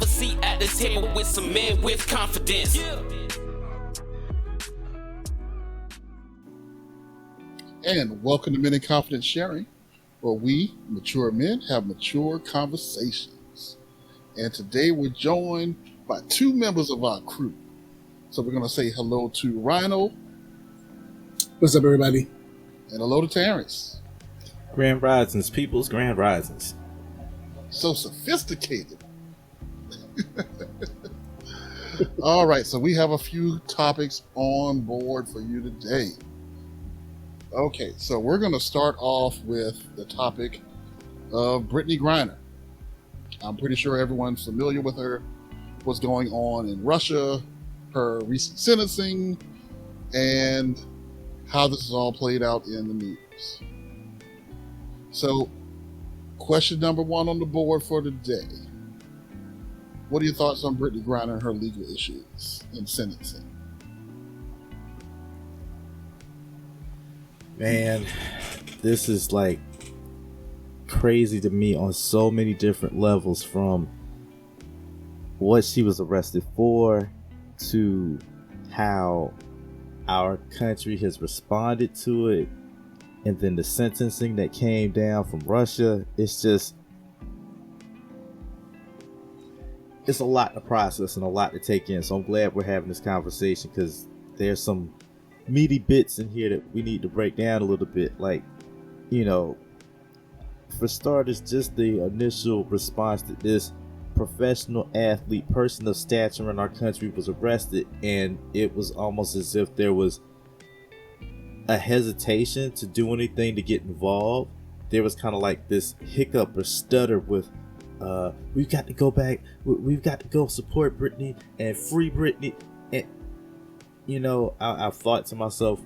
a seat at the table with some men with confidence. And welcome to Men in Confidence Sharing, where we, mature men, have mature conversations. And today we're joined by two members of our crew. So we're going to say hello to Rhino. What's up, everybody? And hello to Terrence. Grand Risings, people's Grand Risings. So sophisticated. All right, so we have a few topics on board for you today. Okay, so we're going to start off with the topic of Brittney Griner. I'm pretty sure everyone's familiar with her, what's going on in Russia, her recent sentencing, and how this is all played out in the news. So, question number one on the board for today. What are your thoughts on Brittney Griner and her legal issues in sentencing? Man, this is like crazy to me on so many different levels, from what she was arrested for to how our country has responded to it, and then the sentencing that came down from Russia. It's a lot to process and a lot to take in. So I'm glad we're having this conversation, because there's some meaty bits in here that we need to break down a little bit. Like, for starters, just the initial response to this professional athlete, person of stature in our country, was arrested, and it was almost as if there was a hesitation to do anything to get involved. There was kind of like this hiccup or stutter with we've got to go back, we've got to go support Brittney and free Brittney. And I've thought to myself,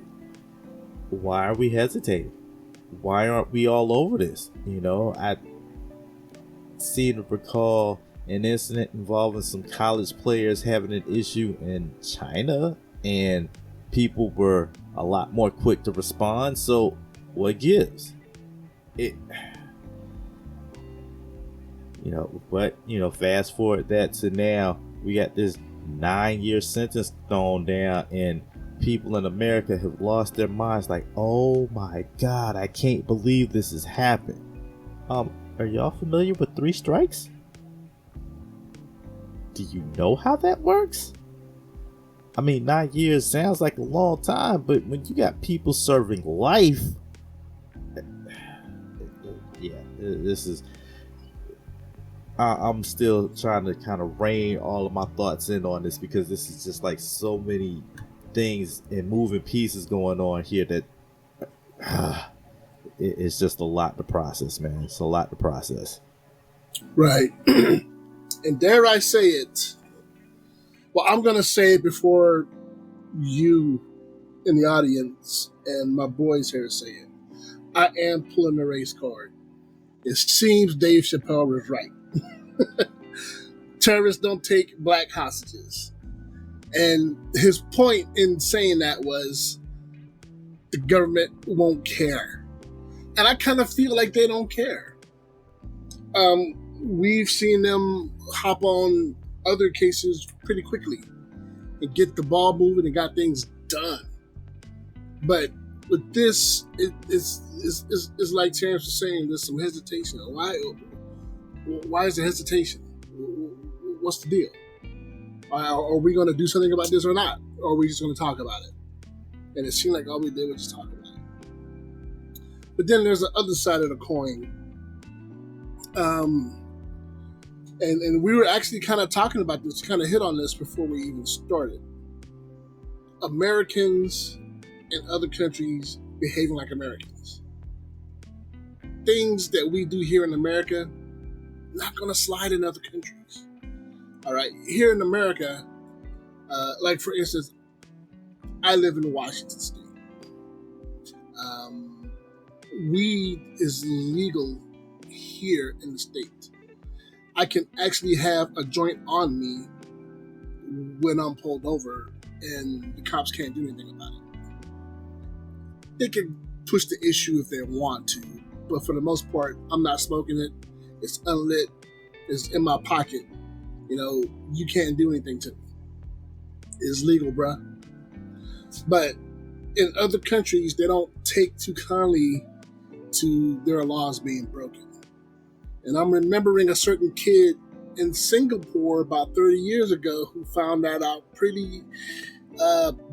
why are we hesitating? Why aren't we all over this? I seem to recall an incident involving some college players having an issue in China, and people were a lot more quick to respond. So what gives? Fast forward that to now, we got this 9-year sentence thrown down, and people in America have lost their minds. Like, oh my God, I can't believe this has happened. Are y'all familiar with 3 strikes? Do you know how that works? I mean, 9 years sounds like a long time, but when you got people serving life, this is. I'm still trying to kind of rein all of my thoughts in on this, because this is just like so many things and moving pieces going on here that it's just a lot to process, man. It's a lot to process. Right. And dare I say it? Well, I'm going to say it before you in the audience and my boys here say it. I am pulling the race card. It seems Dave Chappelle was right. Terrorists don't take black hostages. And his point in saying that was the government won't care. And I kind of feel like they don't care. We've seen them hop on other cases pretty quickly and get the ball moving and got things done. But with this, it's like Terrence was saying, there's some hesitation. Why is there hesitation? What's the deal? Are we going to do something about this or not? Or are we just going to talk about it? And it seemed like all we did was just talk about it. But then there's the other side of the coin. And we were actually kind of talking about this, kind of hit on this before we even started. Americans in other countries behaving like Americans. Things that we do here in America, not going to slide in other countries. All right, here in America, like for instance, I live in Washington State. Weed is legal here in the state. I can actually have a joint on me when I'm pulled over, and the cops can't do anything about it. They can push the issue if they want to, but for the most part, I'm not smoking it. It's unlit. It's in my pocket. You can't do anything to me. It's legal, bruh. But in other countries, they don't take too kindly to their laws being broken. And I'm remembering a certain kid in Singapore about 30 years ago who found that out pretty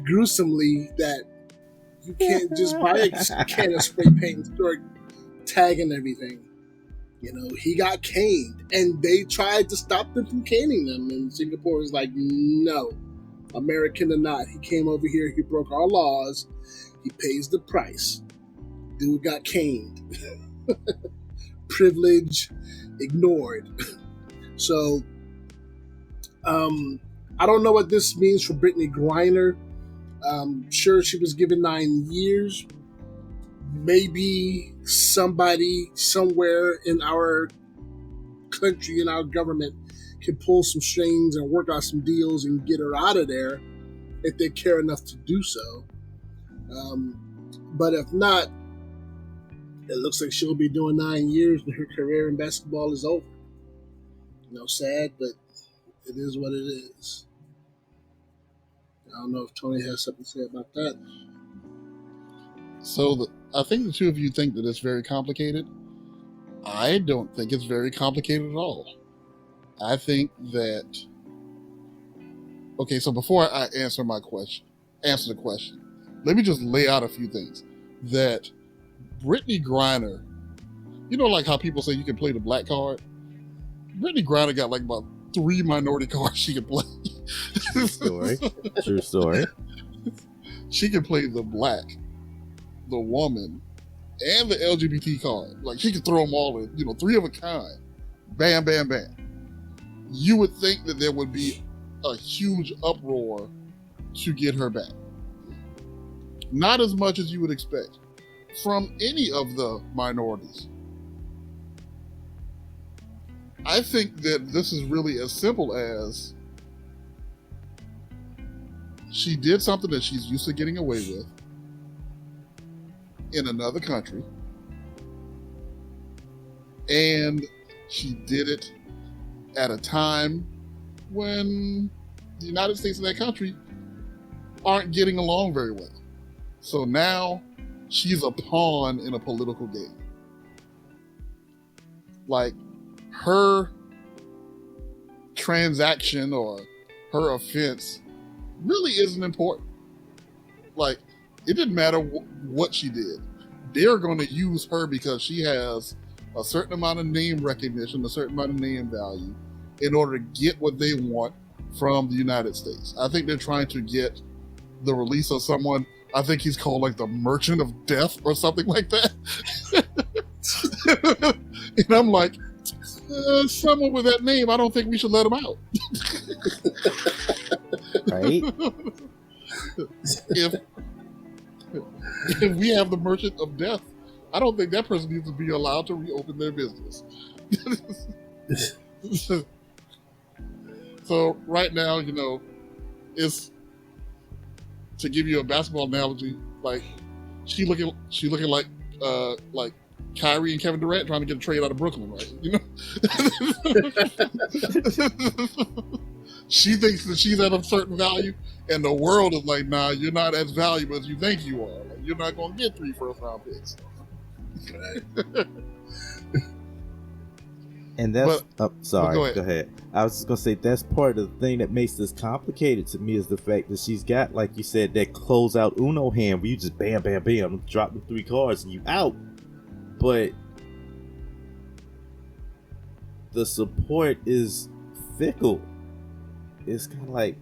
gruesomely, that you can't just buy a can of spray paint and start tagging everything. He got caned, and they tried to stop them from caning them. And Singapore was like, no, American or not. He came over here, he broke our laws, he pays the price. Dude got caned. Privilege ignored. So, I don't know what this means for Brittney Griner. Sure, she was given 9 years. Maybe somebody somewhere in our country, in our government, can pull some strings and work out some deals and get her out of there if they care enough to do so. But if not, it looks like she'll be doing 9 years and her career in basketball is over. Sad, but it is what it is. I don't know if Tony has something to say about that. So I think the two of you think that it's very complicated. I don't think it's very complicated at all. I think that... Okay, so before I answer the question, let me just lay out a few things. That Brittney Griner, like how people say you can play the black card? Brittney Griner got like about 3 minority cards she can play. True story. She can play the black, the woman, and the LGBT card. Like, she can throw them all in, 3 of a kind. Bam, bam, bam. You would think that there would be a huge uproar to get her back. Not as much as you would expect from any of the minorities. I think that this is really as simple as she did something that she's used to getting away with in another country, and she did it at a time when the United States and that country aren't getting along very well. So now she's a pawn in a political game. Like, her transaction or her offense really isn't important. Like, it didn't matter what she did. They're going to use her because she has a certain amount of name recognition, a certain amount of name value, in order to get what they want from the United States. I think they're trying to get the release of someone, I think he's called like the Merchant of Death or something like that. And I'm like, someone with that name, I don't think we should let him out. Right? If we have the Merchant of Death, I don't think that person needs to be allowed to reopen their business. So right now, it's, to give you a basketball analogy, like she looking like Kyrie and Kevin Durant trying to get a trade out of Brooklyn, right? She thinks that she's at a certain value, and the world is like, nah, you're not as valuable as you think you are. Like, you're not going to get 3 first-round picks. And that's... sorry, go ahead. I was just going to say, that's part of the thing that makes this complicated to me, is the fact that she's got, like you said, that close-out Uno hand where you just bam, bam, bam, drop the 3 cards and you out. But the support is fickle. It's kind of like,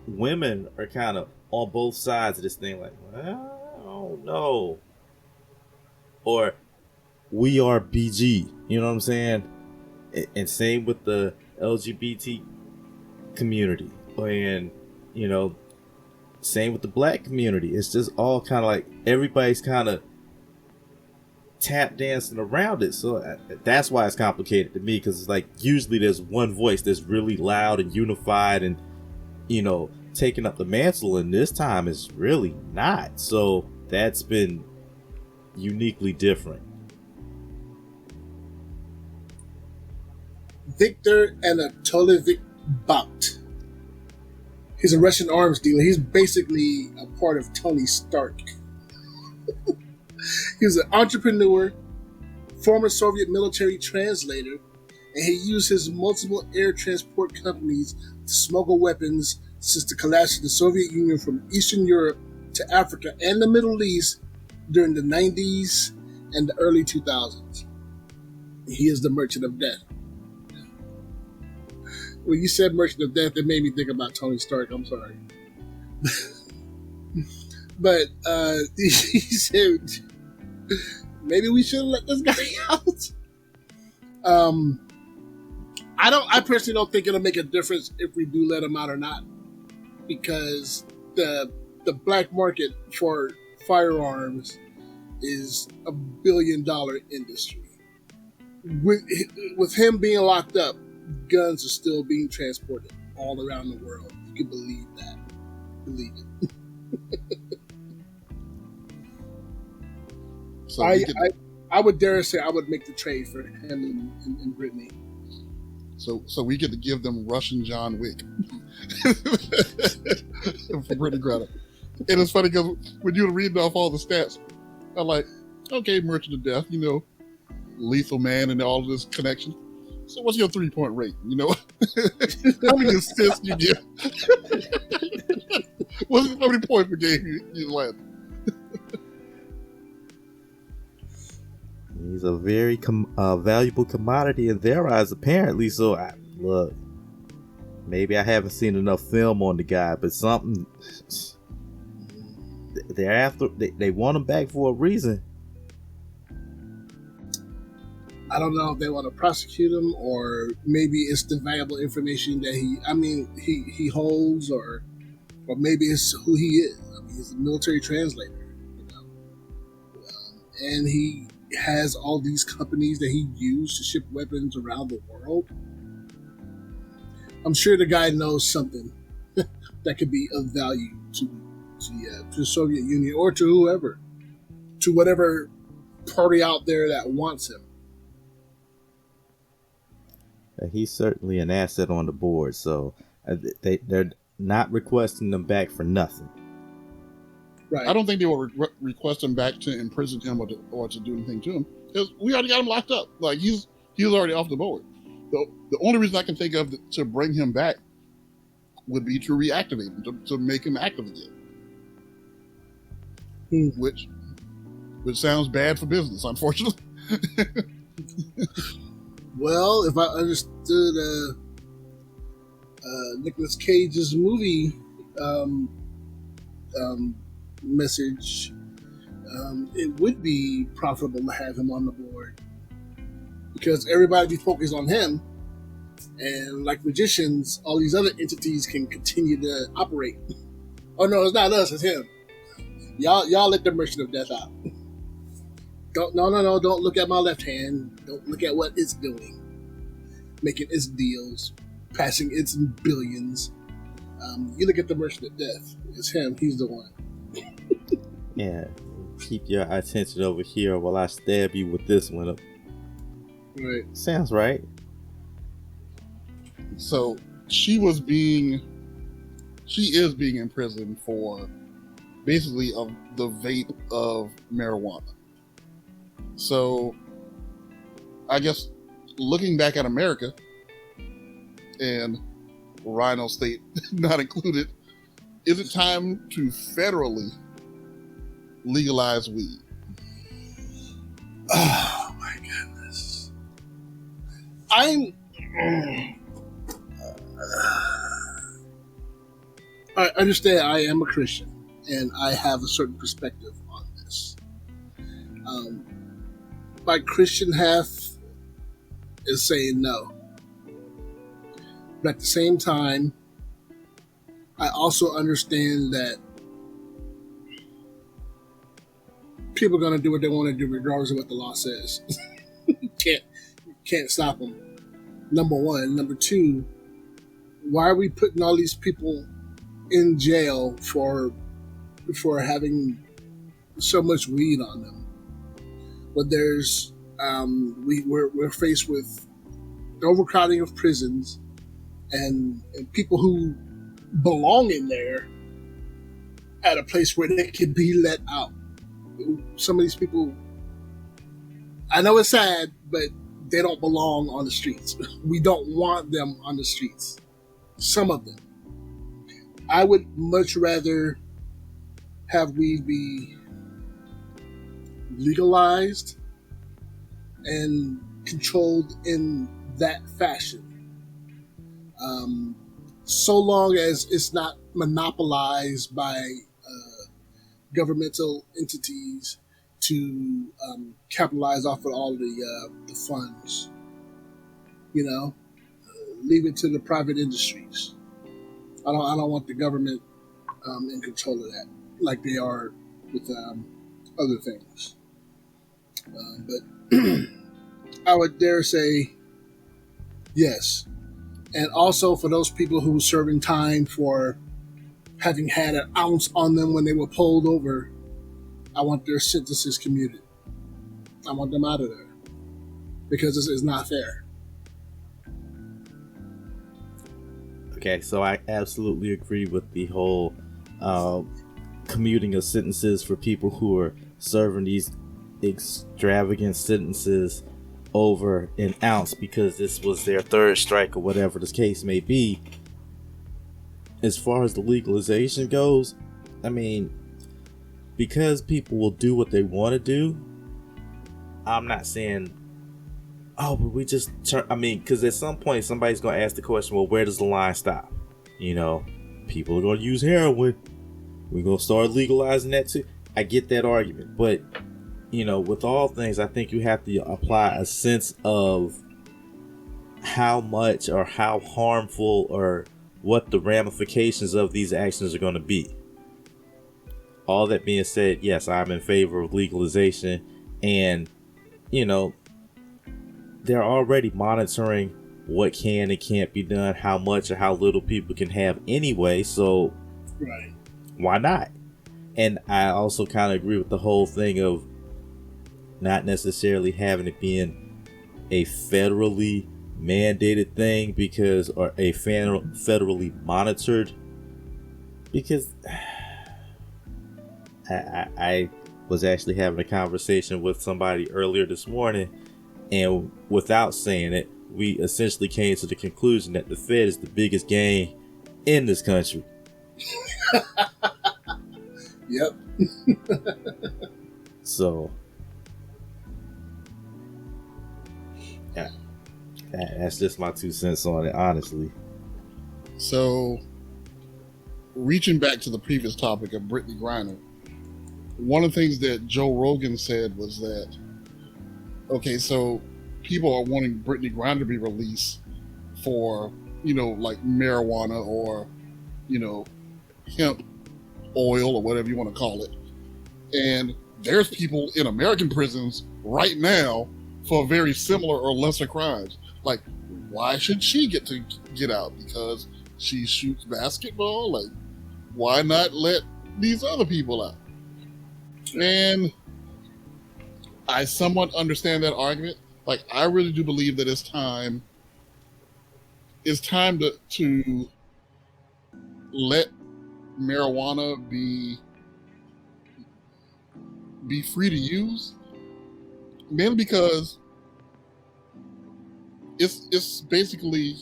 women are kind of on both sides of this thing, like, well, I don't know. Or, we are BG, you know what I'm saying? And same with the LGBT community. And, same with the black community. It's just all kind of like, everybody's kind of tap dancing around it. So that's why it's complicated to me, because it's like, usually there's one voice that's really loud and unified and, taking up the mantle, and this time it's really not. So that's been uniquely different. Viktor Anatolyevich Bout. He's a Russian arms dealer. He's basically a part of Tony Stark. He's an entrepreneur, former Soviet military translator, and he used his multiple air transport companies to smuggle weapons since the collapse of the Soviet Union from Eastern Europe to Africa and the Middle East during the 90s and the early 2000s. He is the Merchant of Death. When you said Merchant of Death, it made me think about Tony Stark. I'm sorry. But he said, maybe we should let this guy out. I personally don't think it'll make a difference if we do let him out or not, because the black market for firearms is $1 billion industry. With him being locked up, guns are still being transported all around the world. You can believe that. Believe it. So I would dare say I would make the trade for him and Brittney. So we get to give them Russian John Wick for Brittney Griner. And it's funny because when you were reading off all the stats, I'm like, okay, Merchant of Death, Lethal Man and all of this connection. So what's your 3-point rate? How many assists you get? How many points per game you land? He's a very valuable commodity in their eyes, apparently. So, look, maybe I haven't seen enough film on the guy, but something they're after. They want him back for a reason. I don't know if they want to prosecute him, or maybe it's the valuable information that he holds, or maybe it's who he is. He's a military translator, and he has all these companies that he used to ship weapons around the world. I'm sure the guy knows something that could be of value to the Soviet Union, or to whoever, to whatever party out there that wants him. He's certainly an asset on the board, so they're not requesting them back for nothing. Right. I don't think they will request him back to imprison him or to do anything to him, because we already got him locked up. Like he's already off the board. The only reason I can think of to bring him back would be to reactivate him, to make him active again. Which sounds bad for business, unfortunately. Well, if I understood Nicolas Cage's movie message, it would be profitable to have him on the board, because everybody be focused on him, and like magicians, all these other entities can continue to operate. Oh no, it's not us, it's him. Y'all let the Merchant of Death out. Don't look at my left hand. Don't look at what it's doing, making its deals, passing its billions. You look at the Merchant of Death. It's him. He's the one. Yeah, keep your attention over here while I stab you with this one. Right. Sounds right. So she is being imprisoned for basically the vape of marijuana. So I guess looking back at America, and Rhino State not included, is it time to federally legalize weed? Oh my goodness. I understand I am a Christian, and I have a certain perspective on this. My Christian half is saying no. But at the same time, I also understand that people are going to do what they want to do regardless of what the law says. You can't stop them. Number one. Number two, why are we putting all these people in jail for having so much weed on them? But there's we're faced with the overcrowding of prisons and people who belong in there at a place where they can be let out. Some of these people, I know it's sad, but they don't belong on the streets. We don't want them on the streets. Some of them. I would much rather have weed be legalized and controlled in that fashion. So long as it's not monopolized by governmental entities to capitalize off of all the funds. Leave it to the private industries. I don't want the government in control of that, like they are with other things. But I would dare say yes. And also for those people who were serving time for having had an ounce on them when they were pulled over, I want their sentences commuted. I want them out of there because this is not fair. Okay, so I absolutely agree with the whole commuting of sentences for people who are serving these extravagant sentences over an ounce because this was their third strike or whatever the case may be. As far as the legalization goes, I mean, because people will do what they want to do, I'm not saying, oh, but we just turn, because at some point somebody's going to ask the question, well, where does the line stop? People are going to use heroin. We're going to start legalizing that too. I get that argument, but with all things, I think you have to apply a sense of how much or how harmful or what the ramifications of these actions are going to be. All that being said, yes, I'm in favor of legalization, and they're already monitoring what can and can't be done, how much or how little people can have anyway, so right. Why not? And I also kind of agree with the whole thing of not necessarily having it being a federally mandated thing or a federally monitored, because I was actually having a conversation with somebody earlier this morning, and without saying it, we essentially came to the conclusion that the Fed is the biggest gang in this country. Yep. So yeah, that's just my 2 cents on it, honestly. So, reaching back to the previous topic of Brittney Griner, one of the things that Joe Rogan said was that, okay, so people are wanting Brittney Griner to be released for, like marijuana or, hemp oil or whatever you want to call it. And there's people in American prisons right now for very similar or lesser crimes. Like, why should she get to get out? Because she shoots basketball? Like, why not let these other people out? And I somewhat understand that argument. Like, I really do believe that it's time to let marijuana be free to use, mainly because it's basically,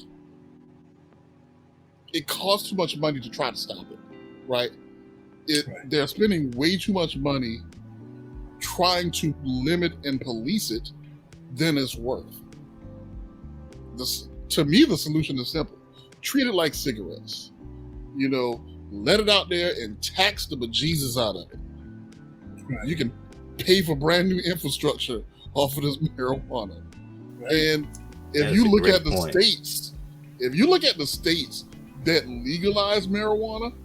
it costs too much money to try to stop it, right? They're spending way too much money trying to limit and police it than it's worth. To me, the solution is simple. Treat it like cigarettes. Let it out there and tax the bejesus out of it. Right. You can pay for brand new infrastructure off of this marijuana. Right. And if you look at the states that legalize marijuana,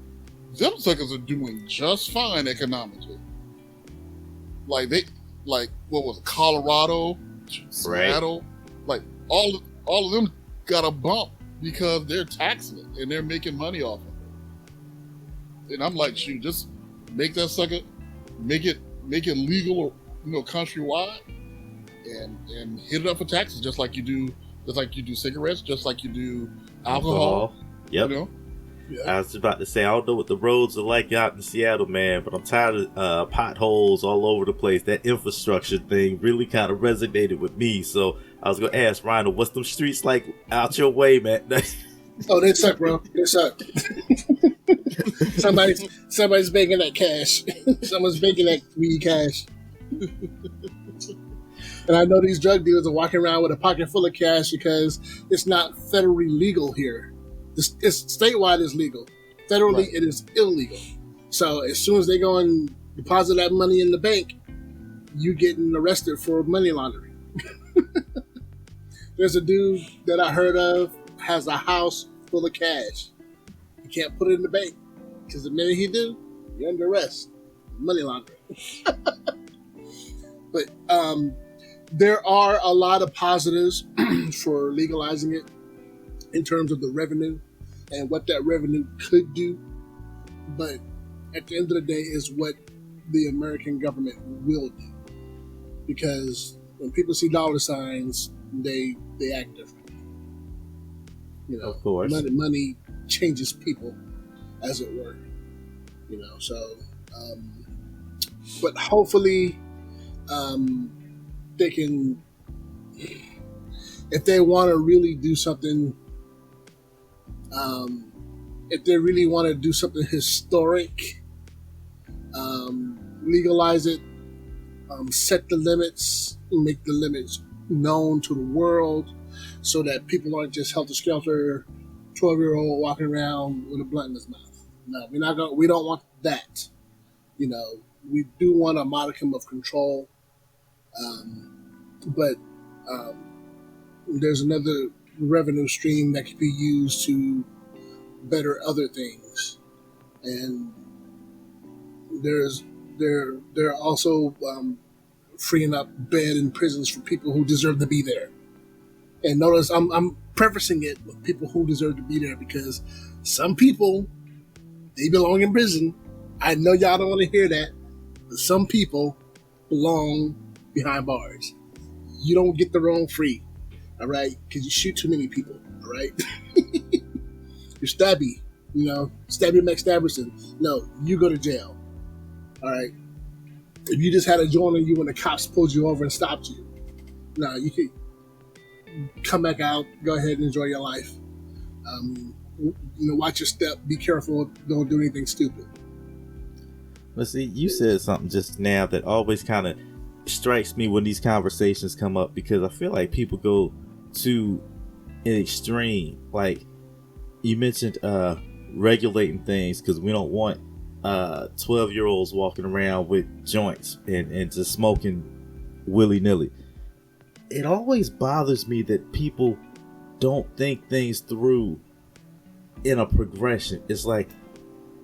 them suckers are doing just fine economically. Like what was it, Colorado, Seattle, like all of them got a bump because they're taxing it and they're making money off of it. And I'm like, shoot, just make that sucker, make it legal, countrywide, and hit it up for taxes just like you do just like you do cigarettes, just like you do alcohol. Yep. You know? I was about to say, I don't know what the roads are like out in Seattle, man, but I'm tired of potholes all over the place. That infrastructure thing really kind of resonated with me. So I was going to ask Rhino, what's them streets like out your way, man? Oh, they suck, bro. They suck. Somebody's making that cash. Someone's making that weed cash. And I know these drug dealers are walking around with a pocket full of cash because it's not federally legal here. It's statewide is legal. Federally, Right. it is illegal. So as soon as they go and deposit that money in the bank, you getting arrested for money laundering. There's a dude that I heard of has a house full of cash. You can't put it in the bank because the minute he do, you're under arrest. Money laundering. But there are a lot of positives for legalizing it in terms of the revenue and what that revenue could do. But at the end of the day is what the American government will do. Because when people see dollar signs, they act different. You know, Of course. money changes people, as it were. You know, so but hopefully they can, if they want to really do something, if they really want to do something historic, legalize it, set the limits, make the limits known to the world, so that people aren't just helter-skelter, 12-year-old walking around with a blunt in his mouth. No, we don't want that. You know, we do want a modicum of control, but there's another revenue stream that can be used to better other things, and they're also freeing up bed in prisons for people who deserve to be there. And notice I'm prefacing it with people who deserve to be there, because some people, they belong in prison. I know y'all don't want to hear that, but some people belong behind bars. You don't get the roam free, all right? Because you shoot too many people, all right? You're stabby, Stabby McStabberson. No, you go to jail, all right? If you just had a joint on you when the cops pulled you over and stopped you, no, you can come back out, go ahead and enjoy your life. Watch your step, be careful, don't do anything stupid. Let's see, you said something just now that always kind of strikes me when these conversations come up, because I feel like people go to an extreme. Like you mentioned regulating things because we don't want 12-year-olds walking around with joints and just smoking willy-nilly. It always bothers me that people don't think things through in a progression. It's like,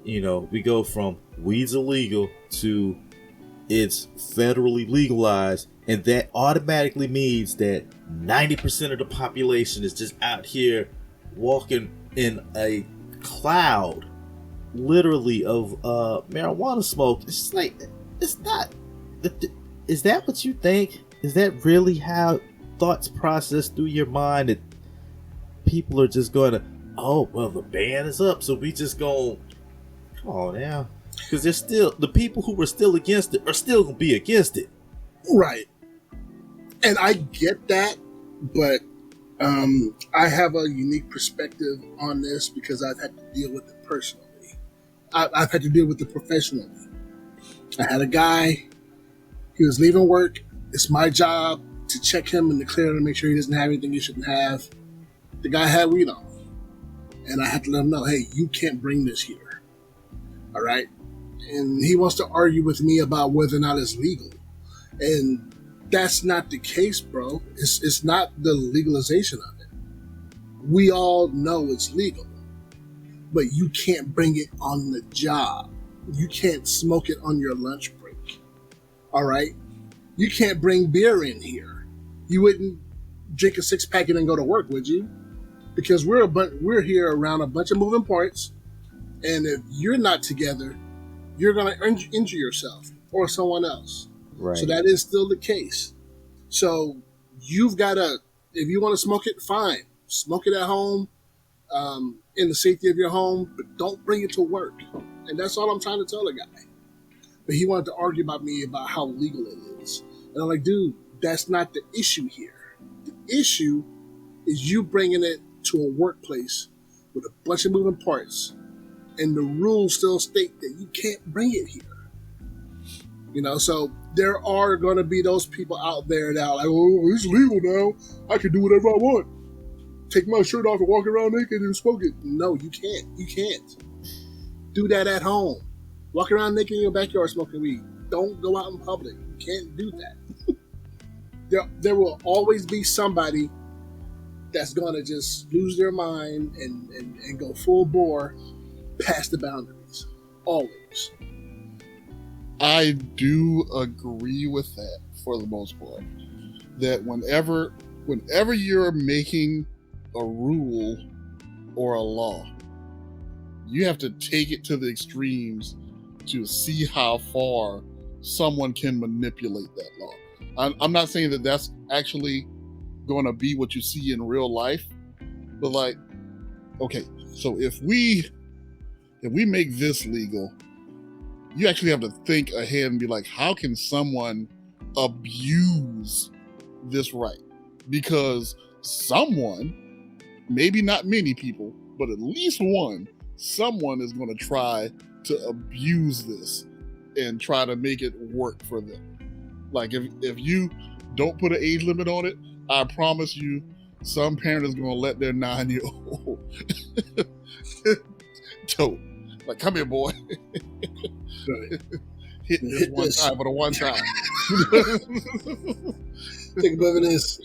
we go from weed's illegal to it's federally legalized, and that automatically means that 90% of the population is just out here walking in a cloud, literally, of marijuana smoke. It's just like, it's not. Is that what you think? Is that really how thoughts process through your mind, that people are just going to, oh, well, the ban is up, so we just go, come on now. Because there's still, the people who were still against it are still going to be against it. Right. And I get that, but I have a unique perspective on this because I've had to deal with it personally. I've had to deal with it professionally. I had a guy, he was leaving work. It's my job to check him and to clear him and make sure he doesn't have anything he shouldn't have. The guy had weed on. And I had to let him know, hey, you can't bring this here. All right? And he wants to argue with me about whether or not it's legal. And that's not the case, bro. It's not the legalization of it. We all know it's legal. But you can't bring it on the job. You can't smoke it on your lunch break. All right? You can't bring beer in here. You wouldn't drink a 6-pack and then go to work, would you? Because we're here around a bunch of moving parts, and if you're not together, you're going to injure yourself or someone else. Right. So that is still the case. So you've got to If you want to smoke it, fine. Smoke it at home, in the safety of your home, but don't bring it to work. And that's all I'm trying to tell the guy. But he wanted to argue about me about how legal it is. And I'm like, dude, that's not the issue here. The issue is you bringing it to a workplace with a bunch of moving parts, and the rules still state that you can't bring it here. So there are going to be those people out there that are like, oh, it's legal now. I can do whatever I want. Take my shirt off and walk around naked and smoke it. No, you can't. You can't. Do that at home. Walk around naked in your backyard smoking weed. Don't go out in public. You can't do that. There will always be somebody that's going to just lose their mind and go full bore past the boundaries. Always. I do agree with that for the most part. That whenever you're making a rule or a law, you have to take it to the extremes to see how far someone can manipulate that law. I'm not saying that that's actually going to be what you see in real life, but like, okay, so if we make this legal, you actually have to think ahead and be like, how can someone abuse this right? Because someone, maybe not many people, but at least someone is going to try to abuse this and try to make it work for them. Like if you don't put an age limit on it, I promise you some parent is going to let their 9-year-old tote. Like, come here, boy. Hit this one time for the one time. Take a bit of this.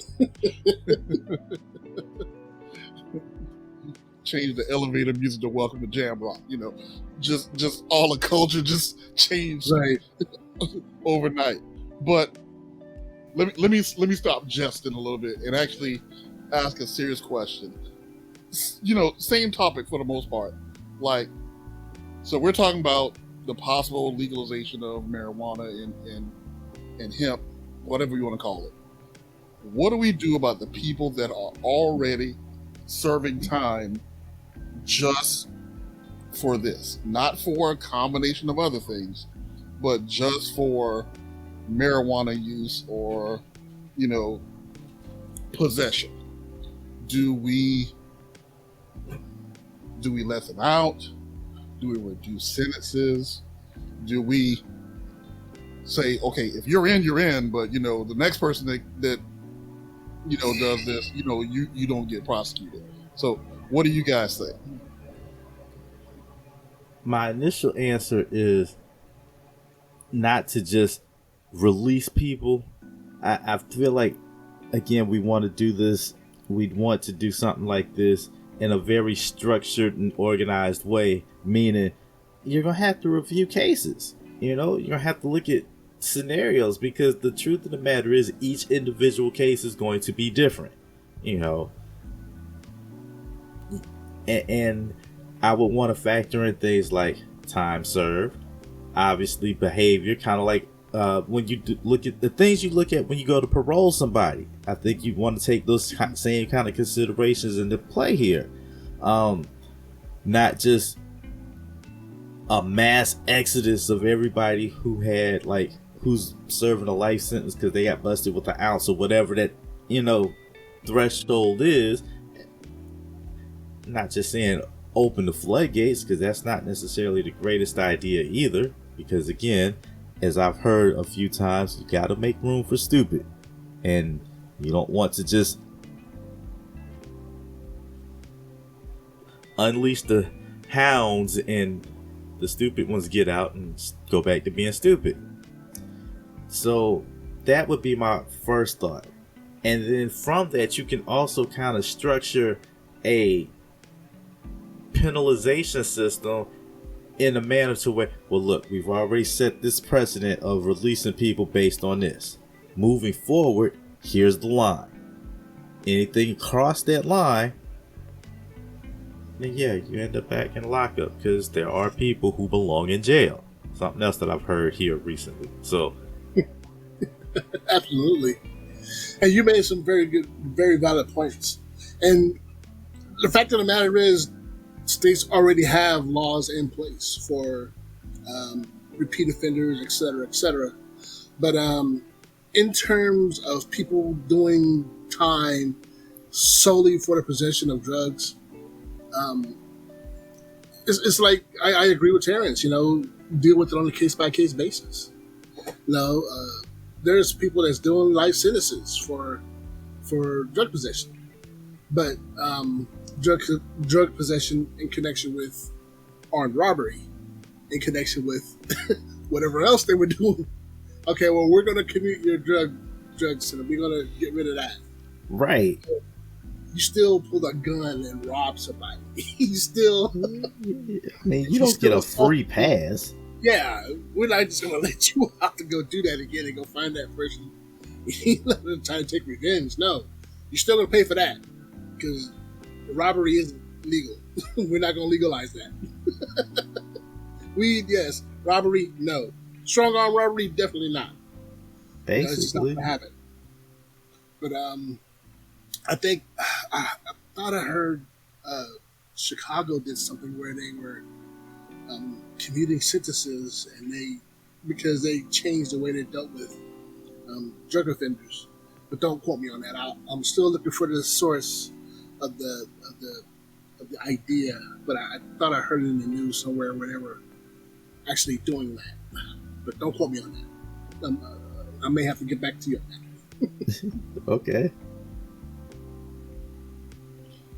Change the elevator music to Welcome to Jam Rock. Just all the culture just changed overnight. But let me stop jesting a little bit and actually ask a serious question. Same topic for the most part. Like, so we're talking about the possible legalization of marijuana and hemp, whatever you want to call it. What do we do about the people that are already serving time just for this? Not for a combination of other things, but just for marijuana use or, possession. Do we let them out? Do we reduce sentences? Do we say, okay, if you're in, but the next person that does this, you don't get prosecuted. So what do you guys think? My initial answer is not to just release people. I feel like, again, we want to do this. We'd want to do something like this in a very structured and organized way, meaning you're going to have to review cases. You're going to have to look at scenarios, because the truth of the matter is each individual case is going to be different, and I would want to factor in things like time served, obviously behavior, kind of like when you look at the things you look at when you go to parole somebody. I think you want to take those same kind of considerations into play here. Not just a mass exodus of everybody who's serving a life sentence because they got busted with an ounce or whatever that threshold is. Not just saying open the floodgates, because that's not necessarily the greatest idea either, because again, as I've heard a few times, you gotta make room for stupid, and you don't want to just unleash the hounds and the stupid ones get out and go back to being stupid. So that would be my first thought. And then from that, you can also kind of structure a penalization system in a manner to where, well, look, we've already set this precedent of releasing people based on this. Moving forward, here's the line. Anything across that line, then yeah, you end up back in lockup, because there are people who belong in jail. Something else that I've heard here recently. So absolutely. And you made some very good, very valid points. And the fact of the matter is, states already have laws in place for repeat offenders, et cetera, et cetera. But in terms of people doing time solely for the possession of drugs, it's like I agree with Terrence. Deal with it on a case by case basis. There's people that's doing life sentences for drug possession, but drug possession in connection with armed robbery, in connection with whatever else they were doing. Okay, well, we're going to commute your drug sentence. We're going to get rid of that. Right. You still pull a gun and rob somebody. You still. I mean, you don't get a free pass. Yeah, we're not just going to let you out to go do that again and go find that person. You're trying to take revenge. No, you're still going to pay for that because robbery isn't legal. We're not going to legalize that. Weed, yes. Robbery, no. Strong arm robbery, definitely not. Basically, it's just not going to happen. But I think I thought I heard Chicago did something where they were commuting sentences, and because they changed the way they dealt with drug offenders. But don't quote me on that. I'm still looking for the source of the idea. But I thought I heard it in the news somewhere where they were actually doing that. But don't quote me on that. I may have to get back to you on that. Okay.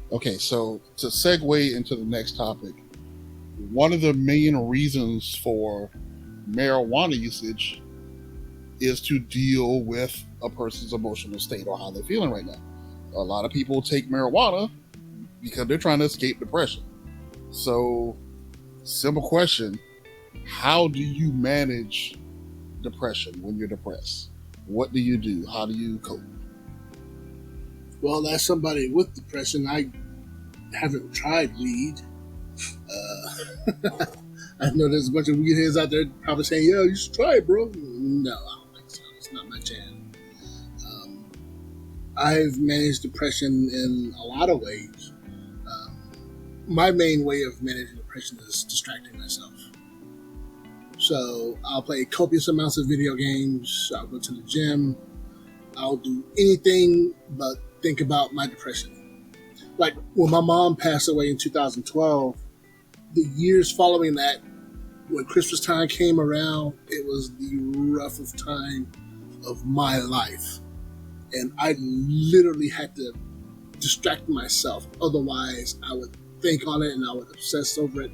Okay, so to segue into the next topic, one of the main reasons for marijuana usage is to deal with a person's emotional state or how they're feeling right now. A lot of people take marijuana because they're trying to escape depression. So, simple question, how do you manage depression when you're depressed? What do you do? How do you cope? Well, as somebody with depression, I haven't tried weed. I know there's a bunch of weed heads out there probably saying, "Yeah, you should try it, bro." No, I don't think so. It's not my jam. I've managed depression in a lot of ways. My main way of managing depression is distracting myself. So I'll play copious amounts of video games. I'll go to the gym. I'll do anything but think about my depression. Like when my mom passed away in 2012, the years following that, when Christmas time came around, it was the roughest time of my life. And I literally had to distract myself. Otherwise, I would think on it and I would obsess over it.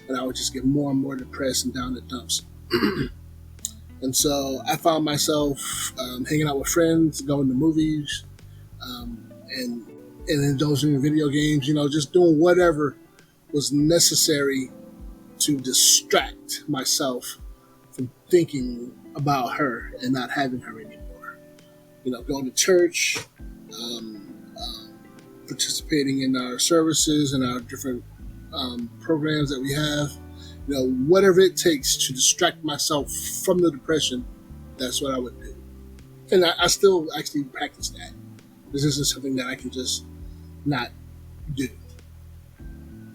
And I would just get more and more depressed and down the dumps. And so I found myself hanging out with friends, going to movies, and indulging in video games, just doing whatever was necessary to distract myself from thinking about her and not having her anymore. Going to church, participating in our services and our different programs that we have, whatever it takes to distract myself from the depression, that's what I would do. And I still actually practice that. This isn't something that I can just not do.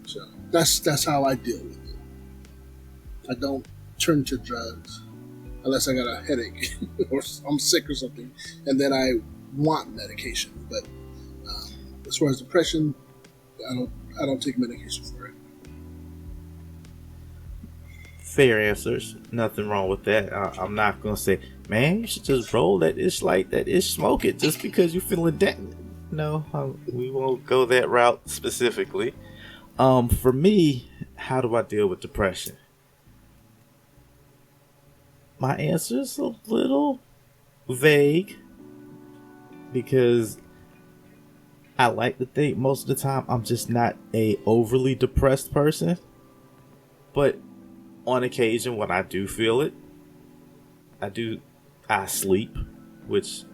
So that's how I deal with it. I don't turn to drugs unless I got a headache or I'm sick or something, and then I want medication. But as far as depression, I don't take medication for it. Fair answers. Nothing wrong with that. I'm not gonna say, man, you should just roll that ish like that ish, smoke it just because you're feeling down. No, we won't go that route specifically. For me, how do I deal with depression? My answer is a little vague because I like to think most of the time I'm just not a overly depressed person. But on occasion when I do feel it, I sleep, which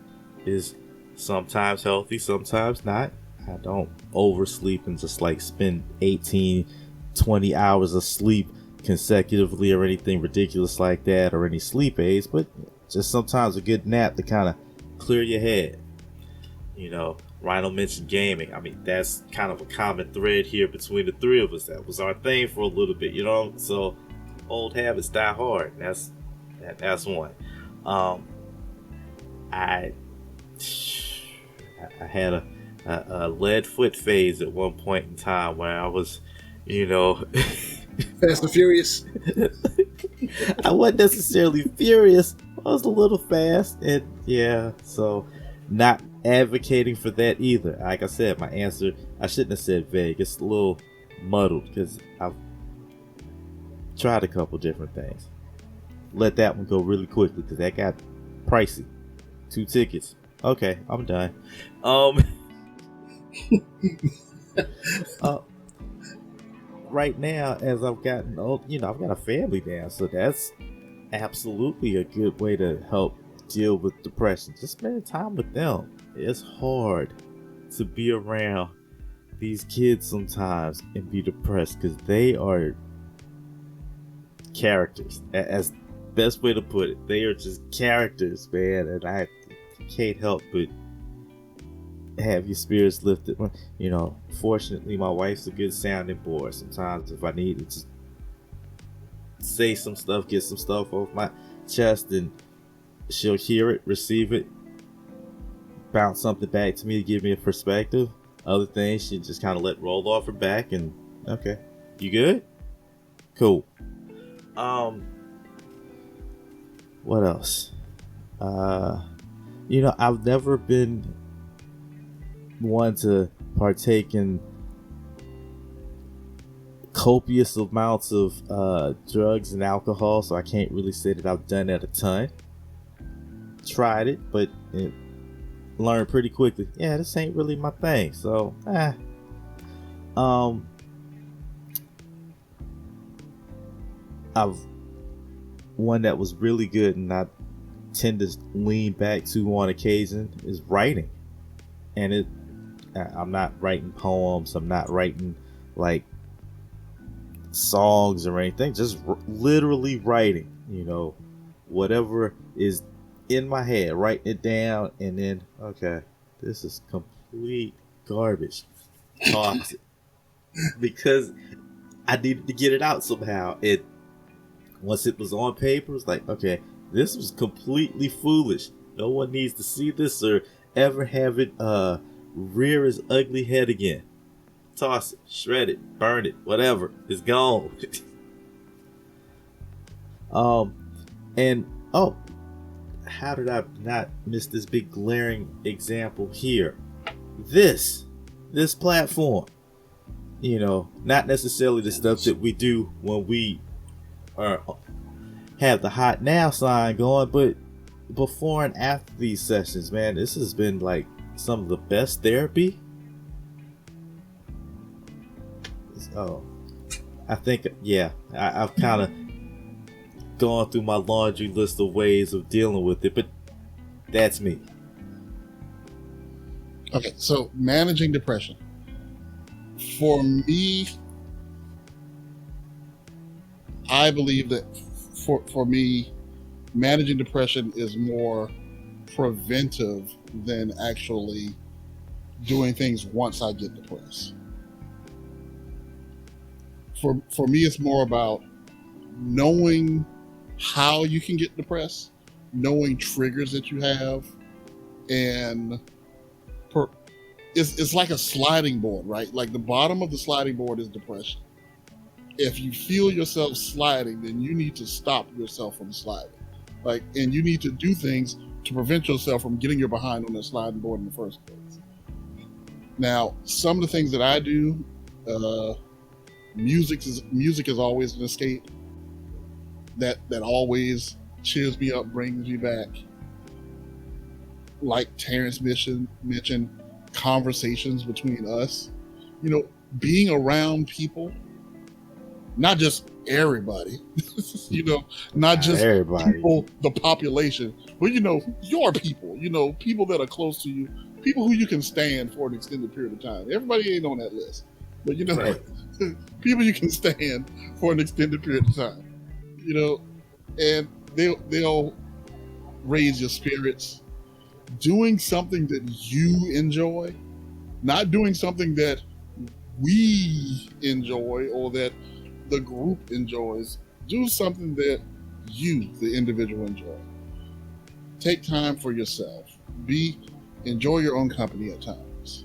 is sometimes healthy, sometimes not. I don't oversleep and just like spend 18, 20 hours of sleep consecutively or anything ridiculous like that or any sleep aids, but just sometimes a good nap to kind of clear your head. Rhino mentioned gaming. I mean, that's kind of a common thread here between the three of us. That was our thing for a little bit, So old habits die hard. That's one. I had a lead foot phase at one point in time where I was, Fast and Furious. I wasn't necessarily furious. I was a little fast, and so not advocating for that either. Like I said, my answer, I shouldn't have said vague. It's a little muddled because I've tried a couple different things. Let that one go really quickly because that got pricey. 2 tickets. Okay, I'm done. Right now, as I've gotten old, I've got a family now, so that's absolutely a good way to help deal with depression. Just spending time with them. It's hard to be around these kids sometimes and be depressed because they are characters. As best way to put it, they are just characters, man, and I can't help but have your spirits lifted. Fortunately, my wife's a good sounding board. Sometimes if I need to just say some stuff, get some stuff off my chest, and she'll hear it, receive it, bounce something back to me to give me a perspective. Other things she just kind of let roll off her back and, okay, you good? Cool. What else? I've never been one to partake in copious amounts of drugs and alcohol, so I can't really say that I've done that a ton. Tried it, but learned pretty quickly, this ain't really my thing. So I've one that was really good and I tend to lean back to on occasion is writing. And I'm not writing poems, I'm not writing like songs or anything, just literally writing, whatever is in my head, writing it down, and then, okay, this is complete garbage, toss it, because I needed to get it out somehow. Once it was on paper, it's like, okay, this was completely foolish. No one needs to see this or ever have it rear his ugly head again. Toss it, shred it, burn it, whatever. It's gone. How did I not miss this big glaring example here? This platform. Not necessarily the stuff that we do when we have the hot now sign going, but before and after these sessions, man, this has been like some of the best therapy. I think, I've kind of gone through my laundry list of ways of dealing with it, but that's me. Okay, so managing depression. For me, I believe that for me, managing depression is more preventive than actually doing things once I get depressed. For me, it's more about knowing how you can get depressed, knowing triggers that you have, and it's like a sliding board, right? Like the bottom of the sliding board is depression. If you feel yourself sliding, then you need to stop yourself from sliding. And you need to do things to prevent yourself from getting your behind on the sliding board in the first place. Now, some of the things that I do, music is always an escape. That always cheers me up, brings me back. Like Terrence mentioned, conversations between us. Being around people, not just everybody, not just everybody. People, the population, but your people, people that are close to you, people who you can stand for an extended period of time. Everybody ain't on that list, but right. People you can stand for an extended period of time, and they'll raise your spirits. doing something that you enjoy, not doing something that we enjoy or that the group enjoys. Do something that you, the individual, enjoy. Take time for yourself. Enjoy your own company at times.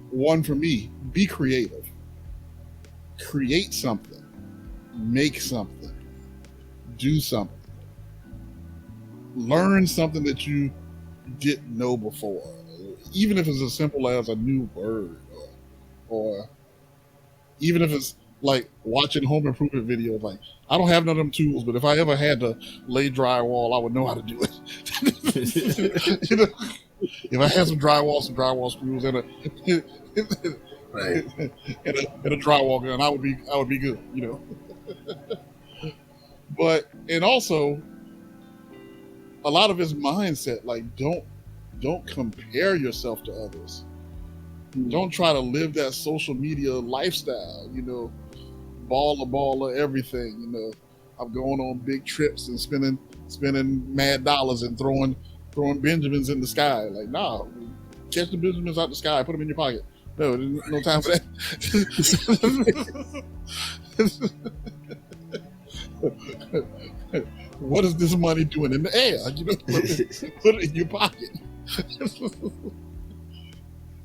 One for me, be creative. Create something. Make something. Do something. Learn something that you didn't know before. Even if it's as simple as a new word, or even if it's like watching home improvement videos. Like, I don't have none of them tools, but if I ever had to lay drywall, I would know how to do it. You know, if I had some drywall screws, and a Right. and a drywall gun, I would be good. You know. But and also, a lot of his mindset, like don't compare yourself to others. Don't try to live that social media lifestyle. You know, baller, everything. You know, I'm going on big trips and spending mad dollars and throwing Benjamins in the sky. Like, nah, catch the Benjamins out the sky, put them in your pocket. No, there's no time for that. What is this money doing in the air? You know, put it in your pocket.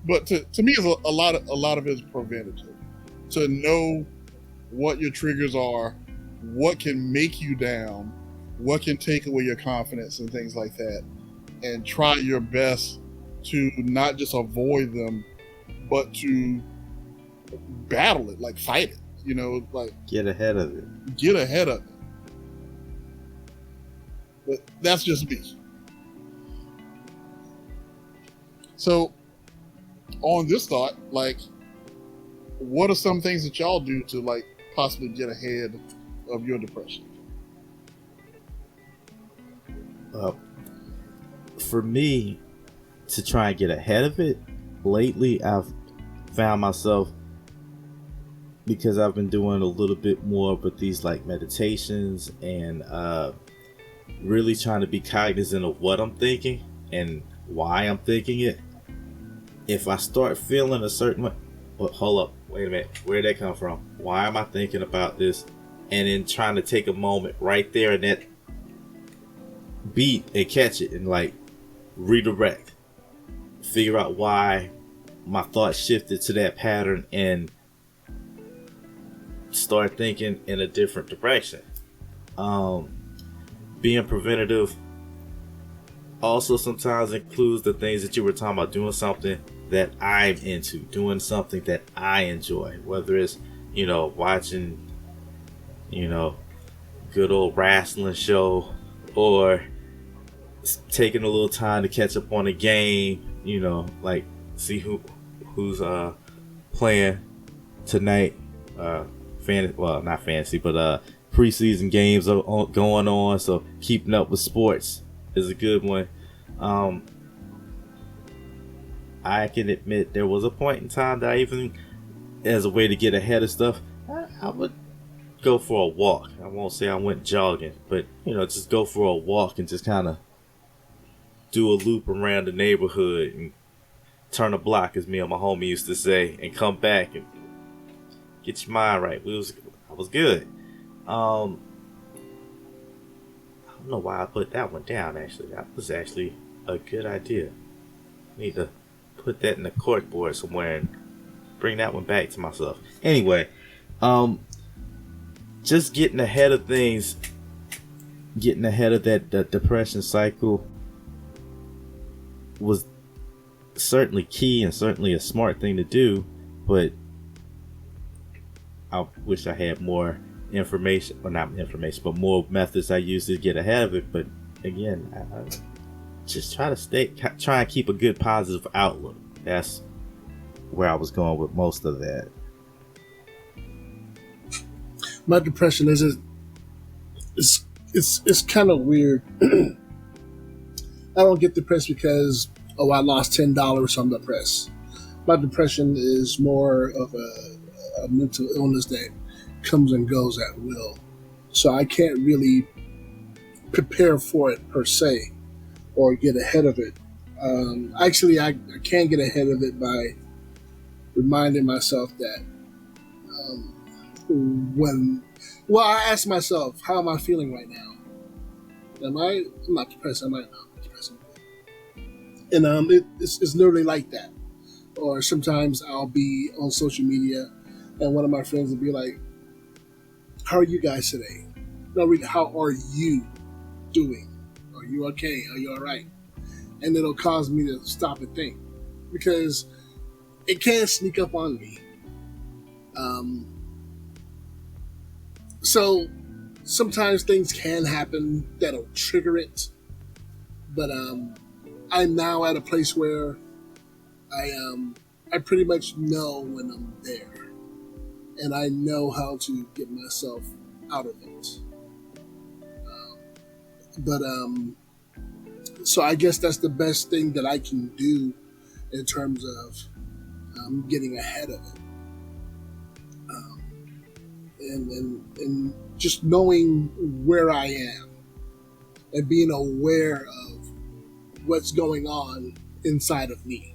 But to me, it's a lot of it is preventative. To know what your triggers are, what can make you down, what can take away your confidence and things like that, and try your best to not just avoid them, but to battle it, like fight it. You know, like Get ahead of it. But that's just me. So, on this thought, like, what are some things that y'all do to like possibly get ahead of your depression? For me, to try and get ahead of it, lately I've found myself, because I've been doing a little bit more with these like meditations and really trying to be cognizant of what I'm thinking and why I'm thinking it. If I start feeling a certain way, well, hold up, wait a minute, where'd that come from? Why am I thinking about this? And then trying to take a moment right there in that beat and catch it and like redirect, figure out why my thoughts shifted to that pattern and start thinking in a different direction. Being preventative also sometimes includes the things that you were talking about, doing something that I'm into, doing something that I enjoy, whether it's, you know, watching, you know, good old wrestling show, or taking a little time to catch up on a game, you know, like see who's playing tonight. Not fantasy, but preseason games are going on, so keeping up with sports is a good one. I can admit there was a point in time that I even, as a way to get ahead of stuff, I would go for a walk. I won't say I went jogging, but you know, just go for a walk and just kind of do a loop around the neighborhood and turn a block, as me and my homie used to say, and come back and get your mind right. I was good. I don't know why I put that one down. Actually, that was actually a good idea. Need to put that in the corkboard somewhere and bring that one back to myself. Anyway, just getting ahead of things, getting ahead of that depression cycle was certainly key and certainly a smart thing to do, but I wish I had more information, or not information, but more methods I use to get ahead of it. But again, I just try and keep a good positive outlook. That's where I was going with most of that. My depression it's kind of weird. I don't get depressed because I lost $10, so I'm depressed. My depression is more of a mental illness that comes and goes at will. So I can't really prepare for it per se or get ahead of it. Actually, I can get ahead of it by reminding myself that I ask myself, how am I feeling right now? I'm not depressed. I'm not depressed. And it's literally like that. Or sometimes I'll be on social media and one of my friends will be like, how are you guys today? No, really, how are you doing? Are you okay? Are you all right? And it'll cause me to stop and think because it can sneak up on me. So sometimes things can happen that'll trigger it, but I'm now at a place where I pretty much know when I'm there, and I know how to get myself out of it. So I guess that's the best thing that I can do in terms of getting ahead of it. And just knowing where I am and being aware of what's going on inside of me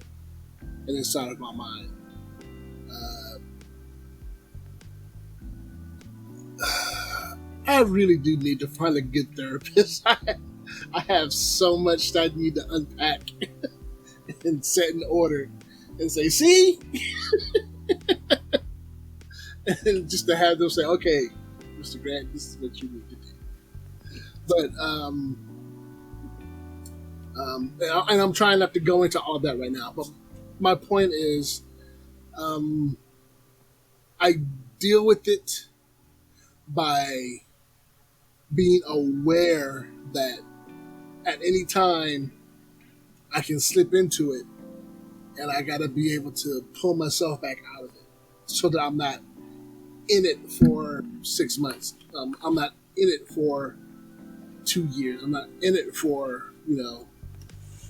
and inside of my mind. I really do need to find a good therapist. I have so much that I need to unpack and set in order and say, see? And just to have them say, okay, Mr. Grant, this is what you need to do. But, and I'm trying not to go into all that right now, but my point is, I deal with it by being aware that at any time I can slip into it and I gotta be able to pull myself back out of it so that I'm not in it for 6 months. I'm not in it for 2 years. I'm not in it for,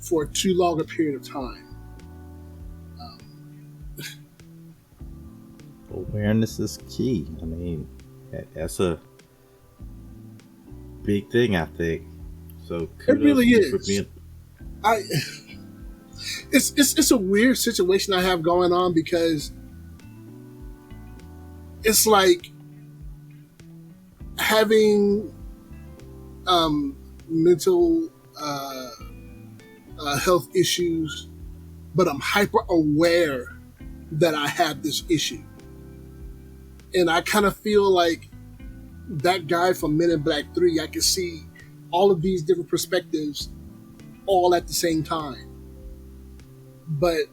for too long a period of time. Awareness is key. I mean, that's a big thing, I think. So it really is. For being... It's a weird situation I have going on because it's like having mental health issues, but I'm hyper aware that I have this issue. And I kind of feel like that guy from Men in Black 3, I can see all of these different perspectives all at the same time. But